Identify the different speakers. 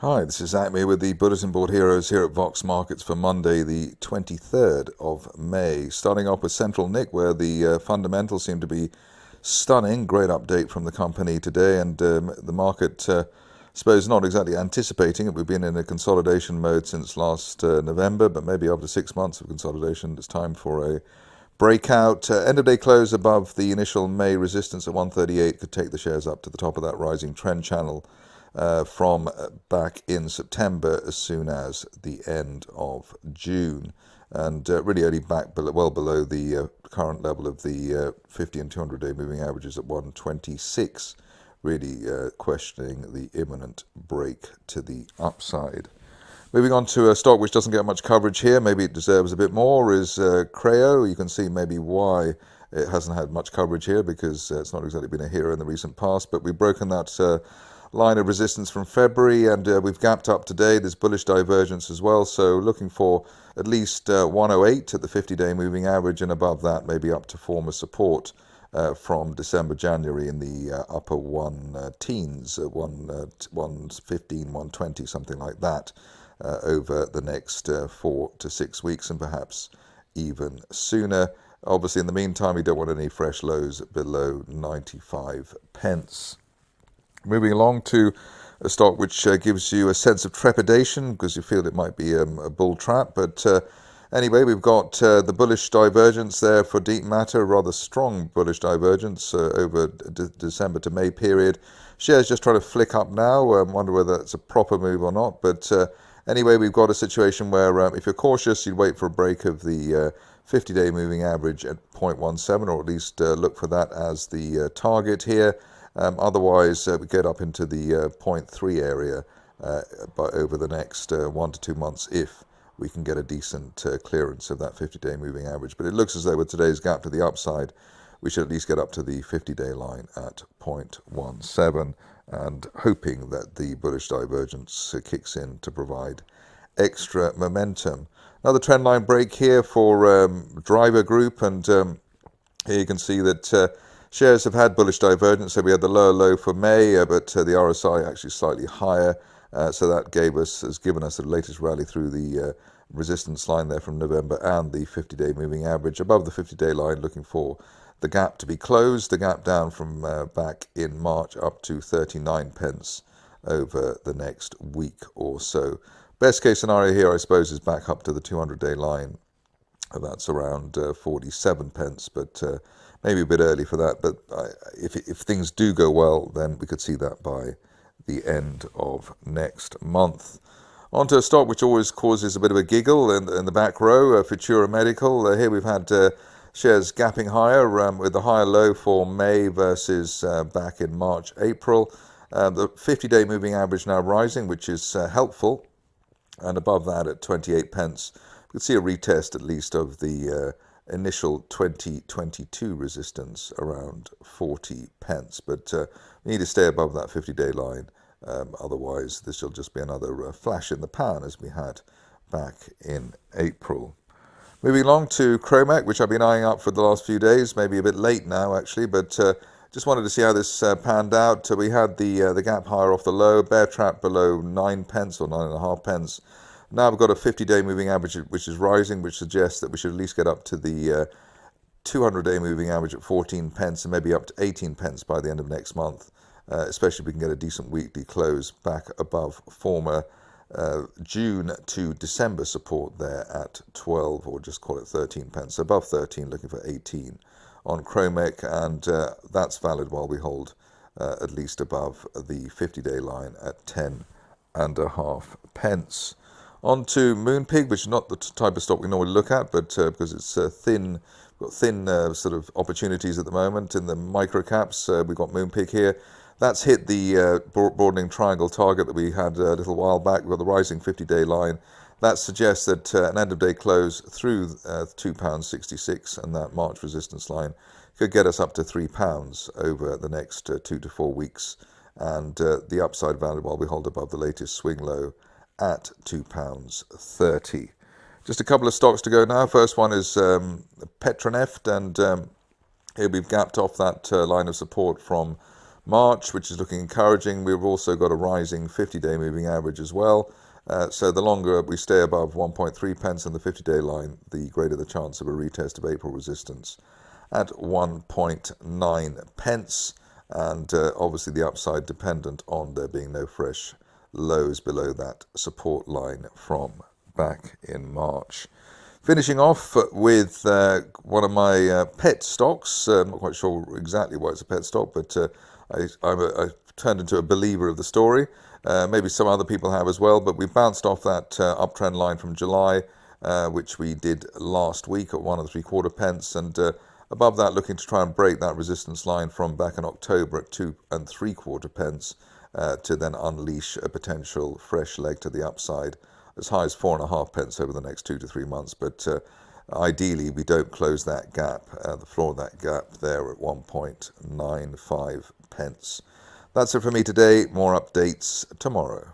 Speaker 1: Hi, this is Acme with the Bulletin Board Heroes here at Vox Markets for Monday, the 23rd of May. Starting off with CentralNic, where the fundamentals seem to be stunning. Great update from the company today, and the market, I suppose, not exactly anticipating it. We've been in a consolidation mode since last November, but maybe after 6 months of consolidation, it's time for a breakout. End of day close above the initial May resistance at 138 could take the shares up to the top of that rising trend channel from back in September as soon as the end of June, and really only back well below the current level of the 50 and 200 day moving averages at 126, really questioning the imminent break to the upside. Moving on to a stock which doesn't get much coverage here, maybe it deserves a bit more, is Creo. You can see maybe why it hasn't had much coverage here, because it's not exactly been a hero in the recent past, but we've broken that line of resistance from February, and we've gapped up today. There's bullish divergence as well, so looking for at least 108 at the 50-day moving average, and above that maybe up to former support from December, January in the upper one teens, 115, 120, something like that, over the next 4 to 6 weeks, and perhaps even sooner. Obviously, in the meantime, you don't want any fresh lows below 95 pence. Moving along to a stock which gives you a sense of trepidation because you feel it might be a bull trap. But anyway, we've got the bullish divergence there for DeepMatter, rather strong bullish divergence over December to May period. Shares just trying to flick up now. I wonder whether that's a proper move or not. But anyway, we've got a situation where if you're cautious, you'd wait for a break of the 50-day moving average at 0.17, or at least look for that as the target here. Otherwise, we get up into the 0.3 area over the next 1 to 2 months if we can get a decent clearance of that 50-day moving average. But it looks as though with today's gap to the upside, we should at least get up to the 50-day line at 0.17, and hoping that the bullish divergence kicks in to provide extra momentum. Another trendline break here for driver group, and here you can see that shares have had bullish divergence. So we had the lower low for May, but the RSI actually slightly higher. So that has given us the latest rally through the resistance line there from November and the 50-day moving average. Above the 50-day line, looking for the gap to be closed. The gap down from back in March up to 39 pence over the next week or so. Best case scenario here, I suppose, is back up to the 200-day line. That's around 47 pence, but maybe a bit early for that. But if things do go well, then we could see that by the end of next month. On to a stock which always causes a bit of a giggle in the back row, Futura Medical. Here we've had shares gapping higher with the higher low for May versus back in March, April. The 50-day moving average now rising, which is helpful, and above that at 28 pence. We could see a retest at least of the initial 2022 resistance around 40 pence, but we need to stay above that 50-day line. Otherwise, this will just be another flash in the pan as we had back in April. Moving along to Kromek, which I've been eyeing up for the last few days, maybe a bit late now actually, but just wanted to see how this panned out. We had the gap higher off the low, bear trap below 9 pence or 9.5 pence. Now we've got a 50-day moving average which is rising, which suggests that we should at least get up to the 200-day moving average at 14 pence and maybe up to 18 pence by the end of next month, especially if we can get a decent weekly close back above former June to December support there at 12, or just call it 13 pence. Above 13, looking for 18 on Kromek, and that's valid while we hold at least above the 50-day line at 10.5 pence. On to Moonpig, which is not the type of stock we normally look at, but because it's thin sort of opportunities at the moment in the micro caps, we've got Moonpig here. That's hit the broadening triangle target that we had a little while back. We've got the rising 50-day line. That suggests that an end-of-day close through £2.66 and that March resistance line could get us up to £3 over the next 2 to 4 weeks. And the upside value while we hold above the latest swing low at £2.30. Just a couple of stocks to go now. First one is Petroneft, and here we've gapped off that line of support from March, which is looking encouraging. We've also got a rising 50-day moving average as well. So the longer we stay above 1.3 pence on the 50-day line, the greater the chance of a retest of April resistance at 1.9 pence. And obviously the upside dependent on there being no fresh lows below that support line from back in March. Finishing off with one of my pet stocks. I'm not quite sure exactly why it's a pet stock, but I turned into a believer of the story. Maybe some other people have as well, but we bounced off that uptrend line from July, which we did last week at 1 3/4 pence, and above that looking to try and break that resistance line from back in October at 2 3/4 pence to then unleash a potential fresh leg to the upside as high as 4.5 pence over the next 2 to 3 months. But ideally, we don't close that gap, the floor of that gap there at 1.95 pence. That's it for me today. More updates tomorrow.